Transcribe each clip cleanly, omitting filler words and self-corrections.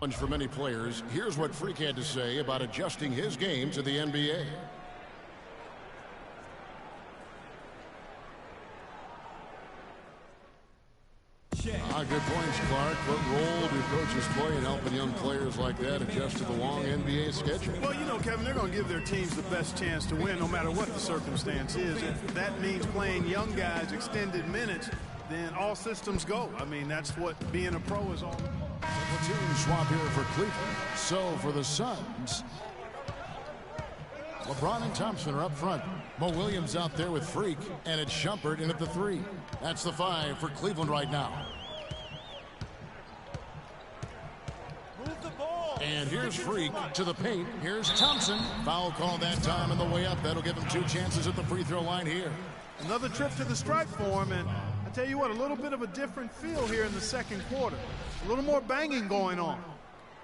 For many players, here's what Freak had to say about adjusting his game to the NBA. Good points, Clark. What role do coaches play in helping young players like that adjust to the long NBA schedule? Well, you know, Kevin, they're going to give their teams the best chance to win no matter what the circumstance is. If that means playing young guys extended minutes, then all systems go. I mean, that's what being a pro is all about. Platoon swap here for Cleveland. So for the Suns, LeBron and Thompson are up front. Mo Williams out there with Freak, and it's Shumpert in at the 3. That's the 5 for Cleveland right now. And here's Freak to the paint. Here's Thompson. Foul call that time on the way up. That'll give him 2 chances at the free throw line here. Another trip to the stripe for him, and I tell you what, a little bit of a different feel here in the second quarter. A little more banging going on.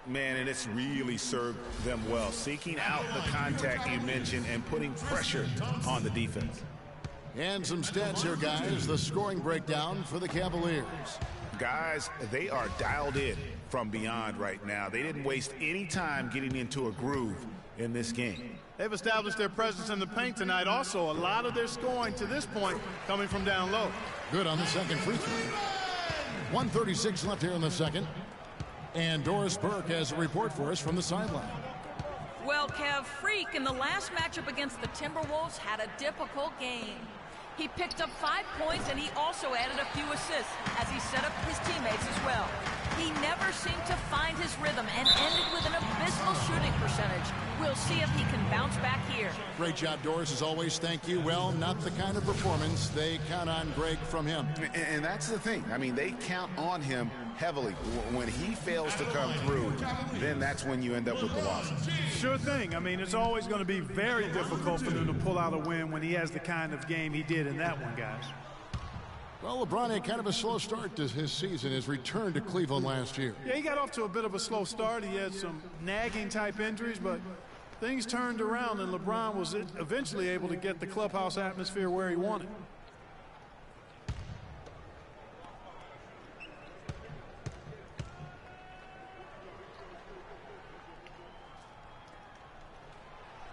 Man, and it's really served them well, seeking out the contact you mentioned and putting pressure on the defense. And some stats here, guys. The scoring breakdown for the Cavaliers. Guys, they are dialed in from beyond right now. They didn't waste any time getting into a groove in this game. They've established their presence in the paint tonight. Also, a lot of their scoring to this point coming from down low. Good on the second free throw. 1:36 left here in the second. And Doris Burke has a report for us from the sideline. Well, Kev, Freak in the last matchup against the Timberwolves had a difficult game. He picked up 5 points, and he also added a few assists as he set up his teammates as well. He never seemed to find his rhythm and ended with an abysmal shooting percentage. We'll see if he can bounce back here. Great job, Doris, as always. Thank you. Well, not the kind of performance they count on, Greg, from him. And that's the thing. I mean, they count on him heavily. When he fails to come through, then that's when you end up with the losses. Sure thing. I mean, it's always going to be very difficult for them to pull out a win when he has the kind of game he did in that one, guys. Well, LeBron had kind of a slow start to his season, his return to Cleveland last year. Yeah, he got off to a bit of a slow start. He had some nagging type injuries, but things turned around, and LeBron was eventually able to get the clubhouse atmosphere where he wanted.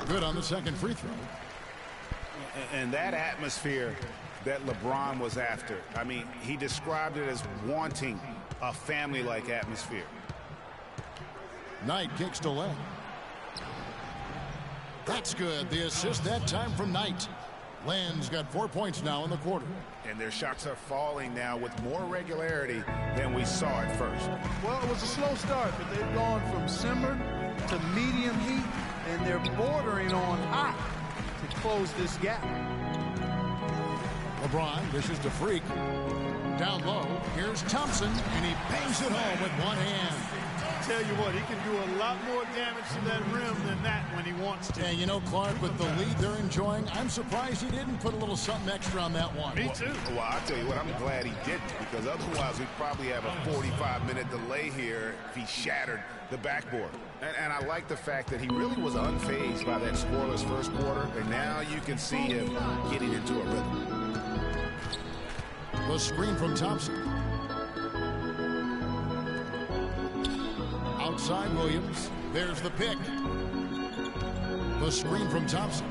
Good on the second free throw. And that atmosphere that LeBron was after, I mean, he described it as wanting a family-like atmosphere. Knight kicks to left. That's good. The assist that time from Knight. Land's got 4 points now in the quarter. And their shots are falling now with more regularity than we saw at first. Well, it was a slow start, but they've gone from simmered to medium heat, and they're bordering on hot to close this gap. LeBron dishes to Freak. Down low, here's Thompson, and he bangs it home with one hand. Tell you what, he can do a lot more damage to that rim than that when he wants to. And you know, Clark, with the lead they're enjoying, I'm surprised he didn't put a little something extra on that one. Me too. Well, I'll tell you what, I'm glad he didn't, because otherwise we'd probably have a 45-minute delay here if he shattered the backboard. And I like the fact that he really was unfazed by that scoreless first quarter, and now you can see him getting into a rhythm. The screen from Thompson. Outside Williams. There's the pick. The screen from Thompson.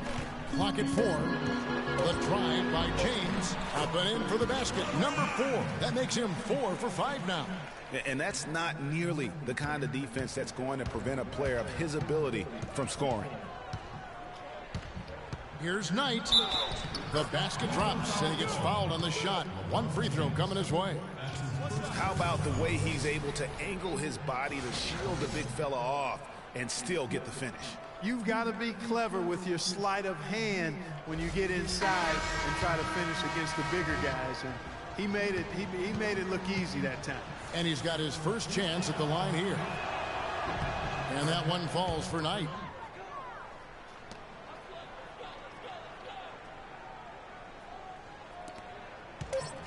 Clock at 4. The drive by James. Up and in for the basket. Number 4. That makes him 4 for 5 now. And that's not nearly the kind of defense that's going to prevent a player of his ability from scoring. Here's Knight. The basket drops, and he gets fouled on the shot. One free throw coming his way. How about the way he's able to angle his body to shield the big fella off and still get the finish? You've got to be clever with your sleight of hand when you get inside and try to finish against the bigger guys. And he made it look easy that time. And he's got his first chance at the line here. And that one falls for Knight.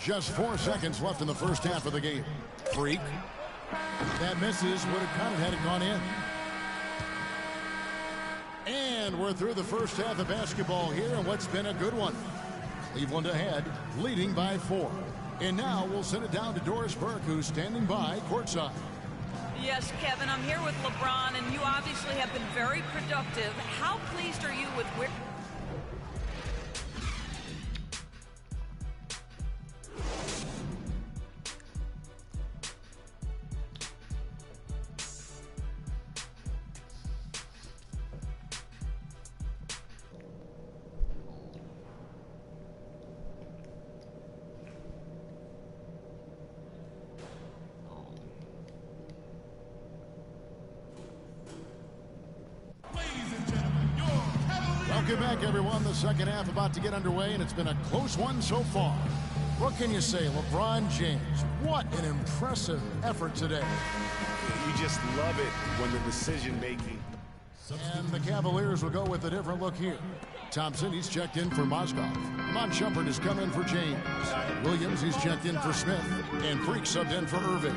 Just 4 seconds left in the first half of the game. Freak. That misses. Would have counted had it gone in. And we're through the first half of basketball here, and what's been a good one. Cleveland ahead, leading by 4. And now we'll send it down to Doris Burke, who's standing by courtside. Yes, Kevin, I'm here with LeBron, and you obviously have been very productive. How pleased are you with where... Welcome back, everyone. The second half about to get underway, and it's been a close one so far. What can you say, LeBron James? What an impressive effort today. You just love it when the decision-making. And the Cavaliers will go with a different look here. Thompson, he's checked in for Mozgov. Iman Shumpert has come in for James. Williams, he's checked in for Smith. And Freak subbed in for Irving.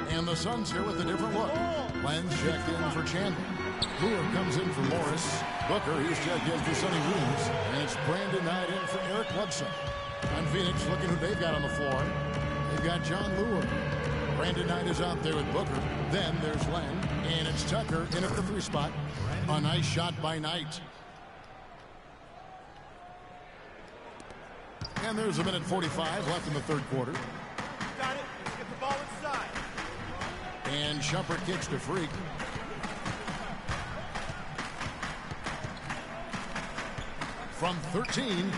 And the Suns here with a different look. Lenz checked in for Chandler. Brewer comes in for Morris. Booker, he's checked in for Sonny Williams. And it's Brandon Knight in for Eric Bledsoe. On Phoenix, looking who they've got on the floor. They've got John Lure. Brandon Knight is out there with Booker. Then there's Len. And it's Tucker in at the 3 spot. A nice shot by Knight. And there's a minute 45 left in the third quarter. Got it. Let's get the ball inside. And Shumpert kicks to Freak. From 13.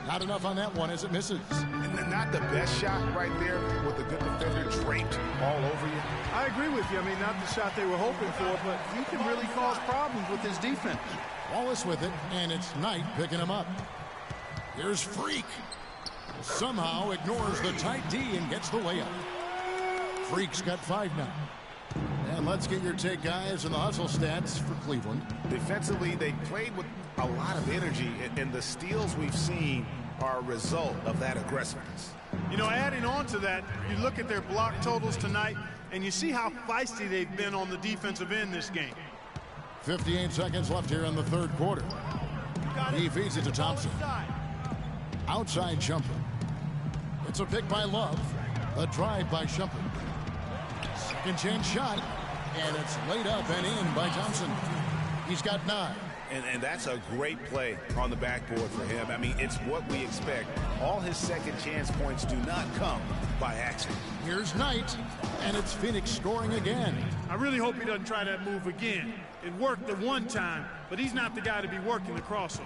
Not enough on that one as it misses. And not the best shot right there with a good defender draped all over you. I agree with you. I mean, not the shot they were hoping for, but he can really cause problems with his defense. Wallace with it, and it's Knight picking him up. Here's Freak. Somehow ignores the tight D and gets the layup. Freak's got 5 now. And let's get your take, guys, on the hustle stats for Cleveland. Defensively, they played with a lot of energy, and the steals we've seen are a result of that aggressiveness. You know, adding on to that, you look at their block totals tonight, and you see how feisty they've been on the defensive end this game. 58 seconds left here in the third quarter. He feeds it to Thompson. Outside Shumpert. It's a pick by Love. A drive by Shumpert. Second chance shot. And it's laid up and in by Thompson. He's got 9. And that's a great play on the backboard for him. I mean, it's what we expect. All his second chance points do not come by accident. Here's Knight. And it's Phoenix scoring again. I really hope he doesn't try that move again. It worked the one time, but he's not the guy to be working the crossover.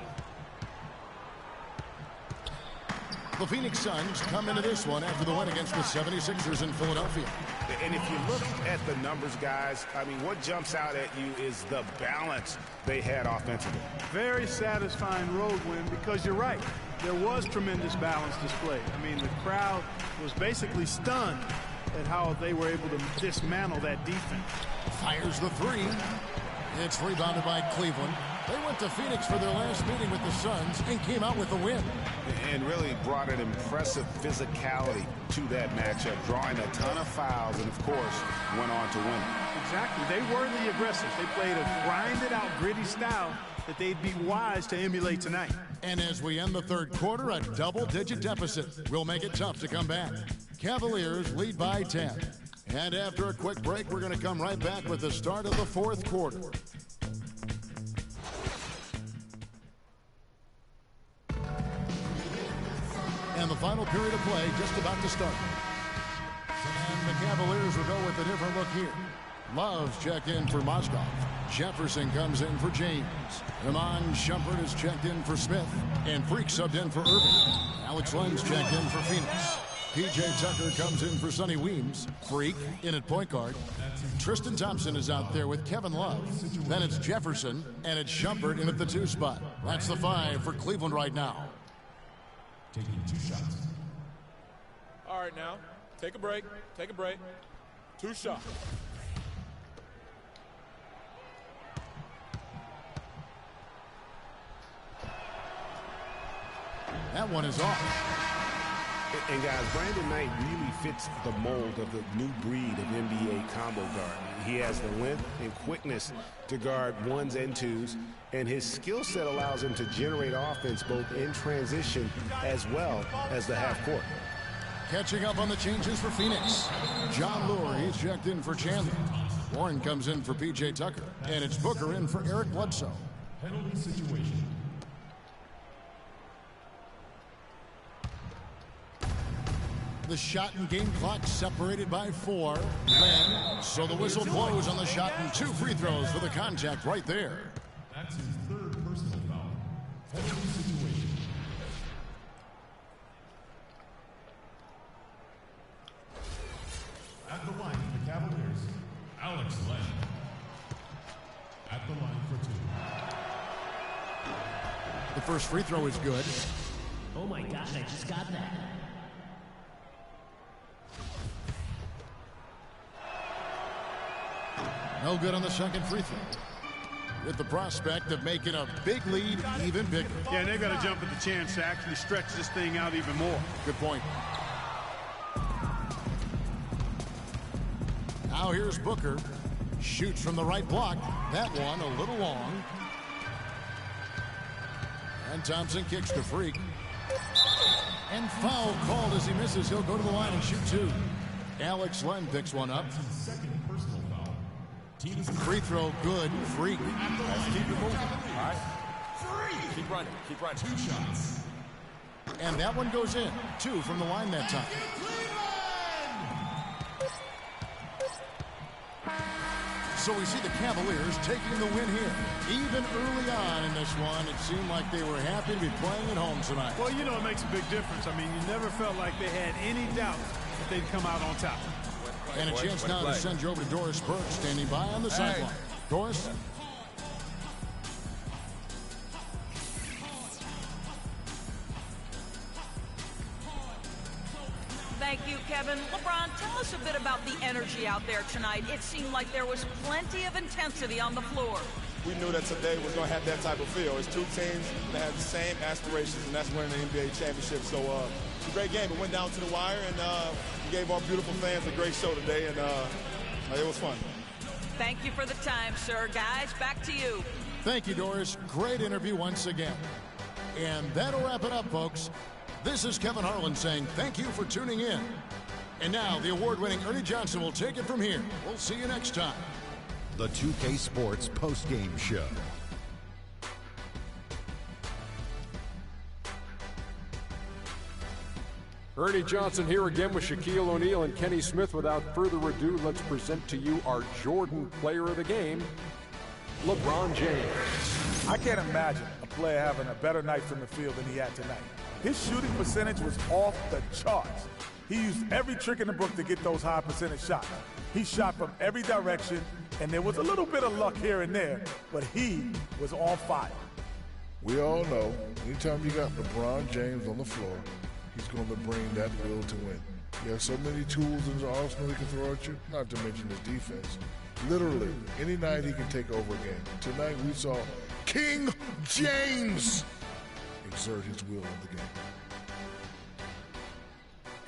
The Phoenix Suns come into this one after the win against the 76ers in Philadelphia. And if you look at the numbers, guys, I mean, what jumps out at you is the balance they had offensively. Very satisfying road win because you're right. There was tremendous balance displayed. I mean, the crowd was basically stunned at how they were able to dismantle that defense. Fires the 3. It's rebounded by Cleveland. They went to Phoenix for their last meeting with the Suns and came out with a win. And really brought an impressive physicality to that matchup, drawing a ton of fouls and, of course, went on to win. Exactly. They were the aggressors. They played a grinded-out, gritty style that they'd be wise to emulate tonight. And as we end the third quarter, a double-digit deficit will make it tough to come back. Cavaliers lead by 10. And after a quick break, we're going to come right back with the start of the fourth quarter. And the final period of play just about to start. And the Cavaliers will go with a different look here. Love's checked in for Mozgov. Jefferson comes in for James. Iman Shumpert is checked in for Smith. And Freak subbed in for Irving. Alex Lenz checked in for Phoenix. P.J. Tucker comes in for Sonny Weems. Freak in at point guard. Tristan Thompson is out there with Kevin Love. Then it's Jefferson, and it's Shumpert in at the 2 spot. That's the 5 for Cleveland right now. Taking 2 shots. All right, now, take a break. Take a break. 2 shots. That one is off. And guys, Brandon Knight really fits the mold of the new breed of NBA combo guard. He has the length and quickness to guard 1s and 2s, and his skill set allows him to generate offense both in transition as well as the half court. Catching up on the changes for Phoenix. John Lure, he's checked in for Chandler. Warren comes in for P.J. Tucker, and it's Booker in for Eric Bledsoe. Penalty situation. The shot and game clock separated by 4. Then, so the whistle blows on the shot and 2 free throws for the contact right there. That's his 3rd personal foul. Penalty situation. At the line for the Cavaliers, Alex Len. At the line for 2. The first free throw is good. Oh my God, I just got that. No good on the second free throw. With the prospect of making a big lead even bigger. Yeah, they've got to jump at the chance to actually stretch this thing out even more. Good point. Now here's Booker. Shoots from the right block. That one a little long. And Thompson kicks to Freak. And foul called as he misses. He'll go to the line and shoot 2. Alex Len picks one up. Second personal foul. Free throw good. Freak. Let's keep it moving. All right. Keep running. Keep running. 2 shots. And that one goes in. 2 from the line that time. So we see the Cavaliers taking the win here. Even early on in this one, it seemed like they were happy to be playing at home tonight. Well, you know, it makes a big difference. I mean, you never felt like they had any doubt that they'd come out on top. And a chance now to send you over to Doris Burke, standing by on the sideline. Doris? Thank you, Kevin. LeBron, tell us a bit about the energy out there tonight. It seemed like there was plenty of intensity on the floor. We knew that today was going to have that type of feel. It's 2 teams that have the same aspirations, and that's winning the NBA championship. So it's a great game. It went down to the wire, and we gave our beautiful fans a great show today, and it was fun. Thank you for the time, sir. Guys, back to you. Thank you, Doris. Great interview once again. And that'll wrap it up, folks. This is Kevin Harlan saying thank you for tuning in. And now the award-winning Ernie Johnson will take it from here. We'll see you next time. The 2K Sports postgame show. Ernie Johnson here again with Shaquille O'Neal and Kenny Smith. Without further ado, let's present to you our Jordan player of the game, LeBron James. I can't imagine a player having a better night from the field than he had tonight. His shooting percentage was off the charts. He used every trick in the book to get those high percentage shots. He shot from every direction, and there was a little bit of luck here and there, but he was on fire. We all know, anytime you got LeBron James on the floor, he's going to bring that will to win. He has so many tools in his arsenal he can throw at you, not to mention his defense. Literally, any night he can take over a game. Tonight we saw King James exert his will in the game.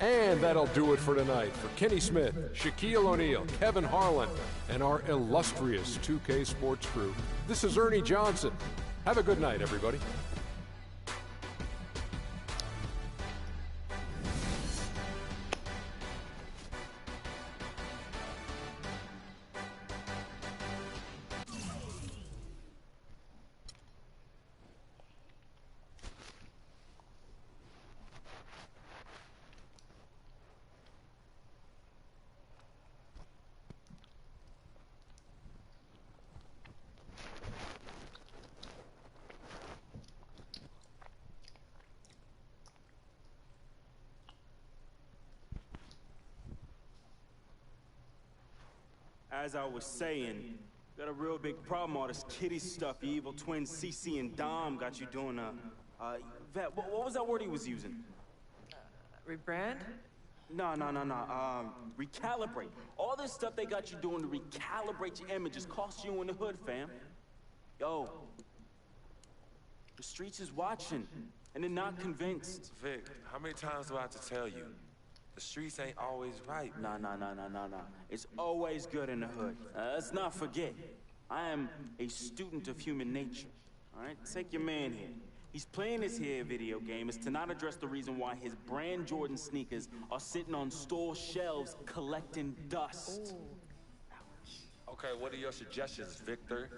And that'll do it for tonight. For Kenny Smith, Shaquille O'Neal, Kevin Harlan, and our illustrious 2K Sports crew, this is Ernie Johnson. Have a good night, everybody. As I was saying, got a real big problem, all this kitty stuff. The evil twins, CC and Dom, got you doing Vet, what was that word he was using? Rebrand? No. Recalibrate. All this stuff they got you doing to recalibrate your images cost you in the hood, fam. Yo, the streets is watching, and they're not convinced. Vic, how many times do I have to tell you? The streets ain't always right. Nah. It's always good in the hood. Let's not forget, I am a student of human nature. All right, take your man here. He's playing this here video game is to not address the reason why his brand Jordan sneakers are sitting on store shelves collecting dust. Okay, what are your suggestions, Victor?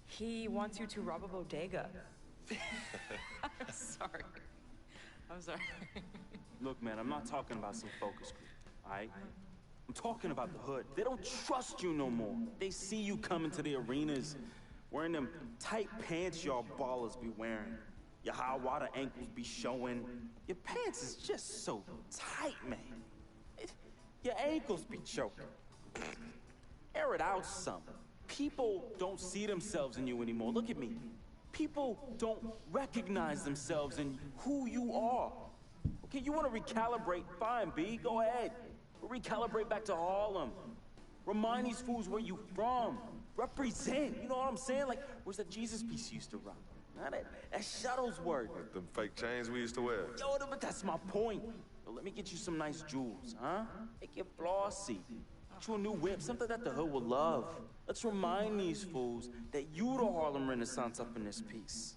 He wants you to rob a bodega. I'm sorry. I'm sorry. Look, man, I'm not talking about some focus group, all right? I'm talking about the hood. They don't trust you no more. They see you coming to the arenas wearing them tight pants y'all ballers be wearing. Your high water ankles be showing. Your pants is just so tight, man. Your ankles be choking. Air it out some. People don't see themselves in you anymore. Look at me. People don't recognize themselves in who you are. Okay, you want to recalibrate? Fine, B, go ahead. Recalibrate back to Harlem. Remind these fools where you from. Represent, you know what I'm saying? Like, where's that Jesus piece you used to rock? Now that Shuttlesworth. Like them fake chains we used to wear. Yo, but that's my point. Yo, let me get you some nice jewels, huh? Make you flossy. Get you a new whip, something that the hood will love. Let's remind these fools that you the Harlem Renaissance up in this piece.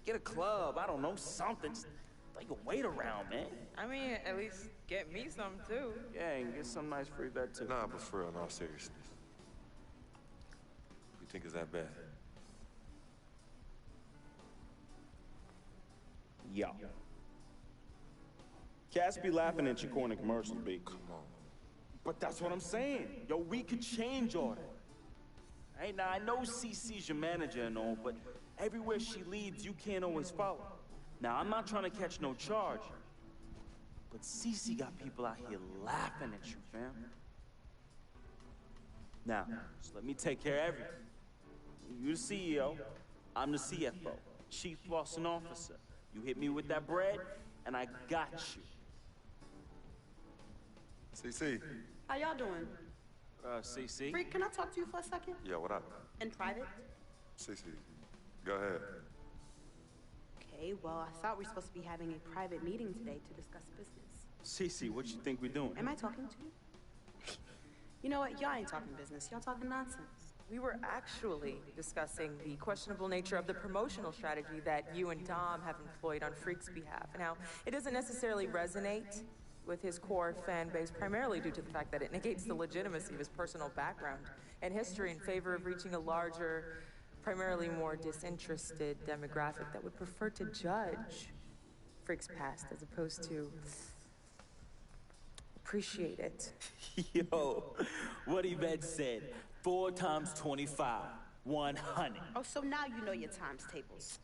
Get a club, I don't know, something. Just throw your weight around, man. I mean, at least get me some, too. Yeah, and get some nice free vet, too. Nah, but for real, in all seriousness. You think it's that bad? Yo. Cats be laughing at your corner commercials, B. Come on. But that's what I'm saying. Yo, we could change all that. Hey, now I know CC's your manager and all, but everywhere she leads, you can't always follow. Now, I'm not trying to catch no charge, but CC got people out here laughing at you, fam. Now, just let me take care of everything. You the CEO, I'm the CFO, Chief Flossing Officer. You hit me with that bread, and I got you. CC. How y'all doing? CC? Freak, can I talk to you for a second? Yeah, what up? In private? CC, go ahead. Okay, well, I thought we were supposed to be having a private meeting today to discuss business. CC, what you think we're doing? Am I talking to you? You know what? Y'all ain't talking business. Y'all talking nonsense. We were actually discussing the questionable nature of the promotional strategy that you and Dom have employed on Freak's behalf. Now, it doesn't necessarily resonate with his core fan base, primarily due to the fact that it negates the legitimacy of his personal background and history in favor of reaching a larger, primarily more disinterested demographic that would prefer to judge Freak's past as opposed to appreciate it. Yo, what Yvette said, 4 times 25, 100. Oh, so now you know your times tables.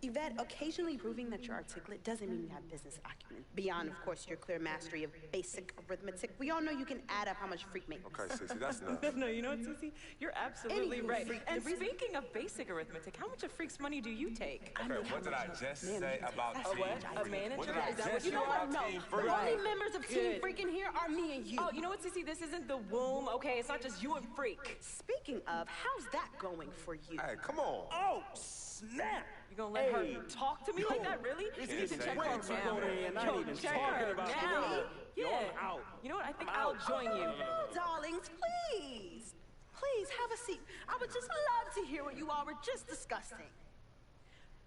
Yvette, occasionally proving that you're articulate doesn't mean you have business acumen. Beyond, of course, your clear mastery of basic arithmetic. We all know you can add up how much Freak makes. Okay, Cece, that's enough. No, you know what, Cece? You're absolutely Anywho, right. Freak, And speaking of basic arithmetic, how much of Freak's money do you take? Okay, what did I just say about That's Team what? A manager? What did I Is that just what say You know what? about No. Team The Freak? only members of Team Good. Freak in here are me and you. Oh, you know what, Cece? This isn't the womb, okay? It's not just you and Freak. Speaking of, how's that going for you? Hey, come on. Oh, snap! You gonna let her talk to me like that, really? It's You getting can check way her too now. low there, and I ain't even Check talking her about the now. woman. Yeah. Yo, I'm out. You know what? I think I'm I'll out. join you. Oh, darlings, please. Please, have a seat. I would just love to hear what you all were just discussing.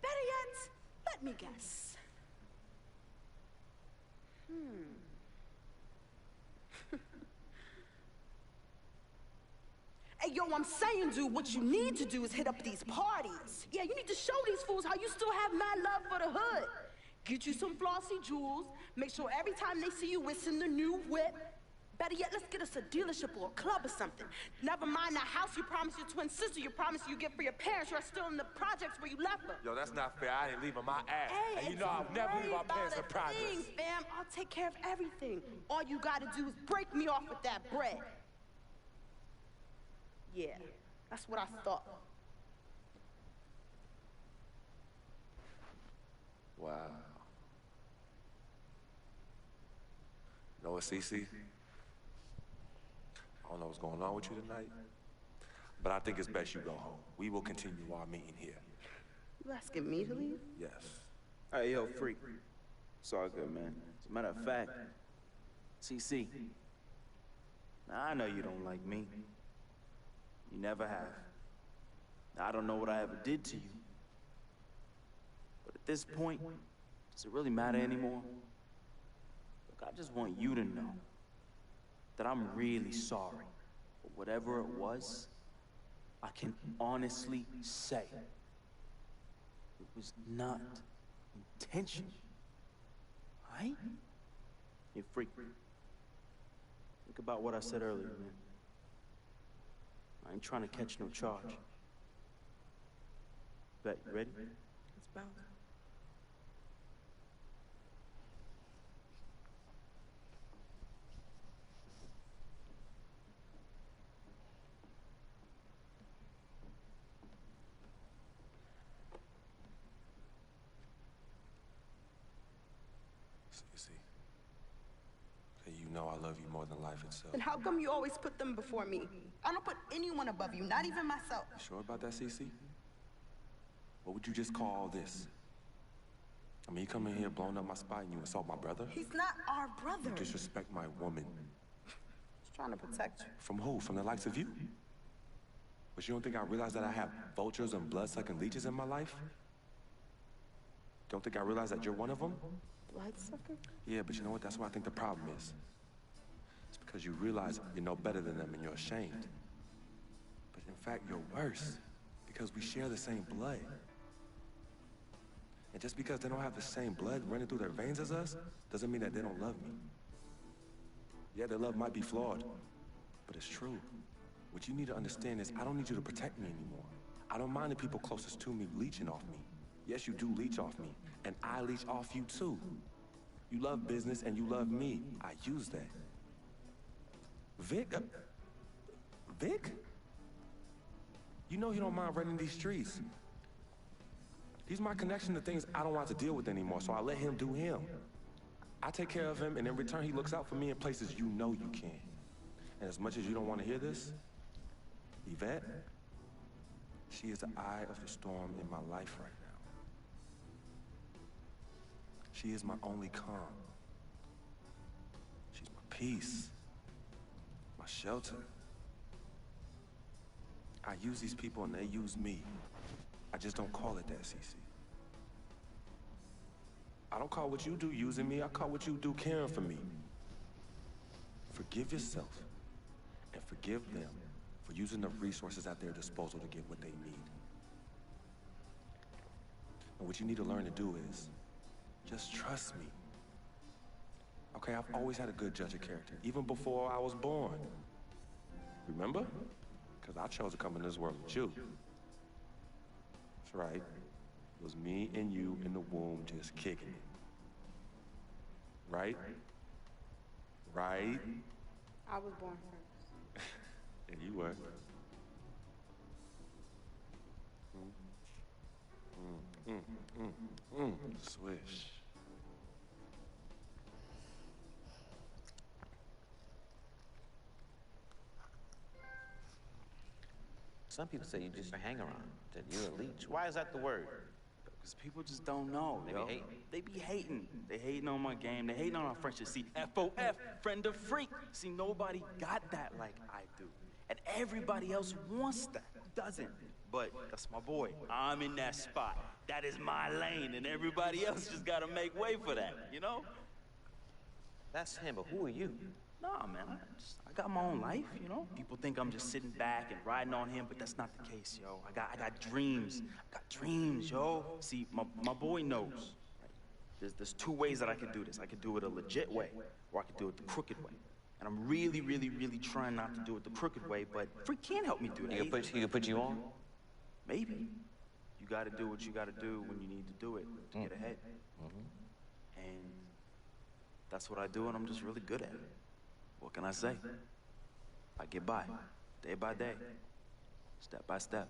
Better yet, let me guess. Hey, yo, I'm saying, dude, what you need to do is hit up these parties. Yeah, you need to show these fools how you still have mad love for the hood. Get you some flossy jewels. Make sure every time they see you whistling the new whip. Better yet, let's get us a dealership or a club or something. Never mind that house you promised your twin sister you promised you get for your parents who are still in the projects where you left them. Yo, that's not fair. I ain't leaving my ass. Hey, And you know I'll never leave my parents in progress. Thing, fam. I'll take care of everything. All you gotta do is break me off with that bread. Yeah, that's what I thought. Wow. You know what, Cece? I don't know what's going on with you tonight, but I think it's best you go home. We will continue our meeting here. You asking me to leave? Yes. Hey, yo, Freak. It's all good, man. As a matter of fact, CC, now I know you don't like me. You never have. Now, I don't know what I ever did to you. But at this point, does it really matter anymore? Look, I just want you to know that I'm really sorry for whatever it was I can honestly say it was not intentional. Right? You freak. Think about what I said earlier, man. I ain't trying to catch no charge. Bet, you ready? Let's bounce. See. Okay, you know I love you more than life itself. And how come you always put them before me? I don't put anyone above you, not even myself. You sure about that, Cece? What would you just call all this? I mean, you come in here blowing up my spot and you insult my brother? He's not our brother. You disrespect my woman. He's trying to protect you. From who? From the likes of you? But you don't think I realize that I have vultures and blood-sucking leeches in my life? Don't think I realize that you're one of them? Bloodsucker? Yeah, but you know what? That's what I think the problem is. It's because you realize you're no better than them and you're ashamed. But in fact, you're worse because we share the same blood. And just because they don't have the same blood running through their veins as us, doesn't mean that they don't love me. Yeah, their love might be flawed, but it's true. What you need to understand is I don't need you to protect me anymore. I don't mind the people closest to me leeching off me. Yes, you do leech off me, and I leech off you too. You love business and you love me. I use that. Vic? Vic? You know he don't mind running these streets. He's my connection to things I don't want to deal with anymore, so I let him do him. I take care of him, and in return, he looks out for me in places you know you can. And as much as you don't want to hear this, Yvette, she is the eye of the storm in my life right now. She is my only calm. She's my peace, my shelter. I use these people and they use me. I just don't call it that, Cece. I don't call what you do using me, I call what you do caring for me. Forgive yourself and forgive them for using the resources at their disposal to get what they need. And what you need to learn to do is just trust me. Okay, I've always had a good judge of character, even before I was born. Remember? Because I chose to come in this world with you. That's right. It was me and you in the womb just kicking it. Right? Right? I was born first. And you were. Swish. Some people say you just a hang around, that you're a leech. Why is that the word? Because people just don't know, They yo. be hating. They be hating. They hating on my game. They hating on our friendship. See, FOF, friend of freak. See, nobody got that like I do. And everybody else wants that. Doesn't. But that's my boy. I'm in that spot. That is my lane, and everybody else just gotta make way for that, you know? That's him, but who are you? Nah, man, I got my own life, you know? People think I'm just sitting back and riding on him, but that's not the case, yo. I got dreams. I got dreams, yo. See, my boy knows. Right? There's two ways that I can do this. I can do it a legit way, or I can do it the crooked way. And I'm really, really, really trying not to do it the crooked way, but Freak can't help me do that. He can put you on? Maybe. You gotta do what you gotta do when you need to do it to get ahead. And that's what I do, and I'm just really good at it. What can I say? I get by, day by day, step by step.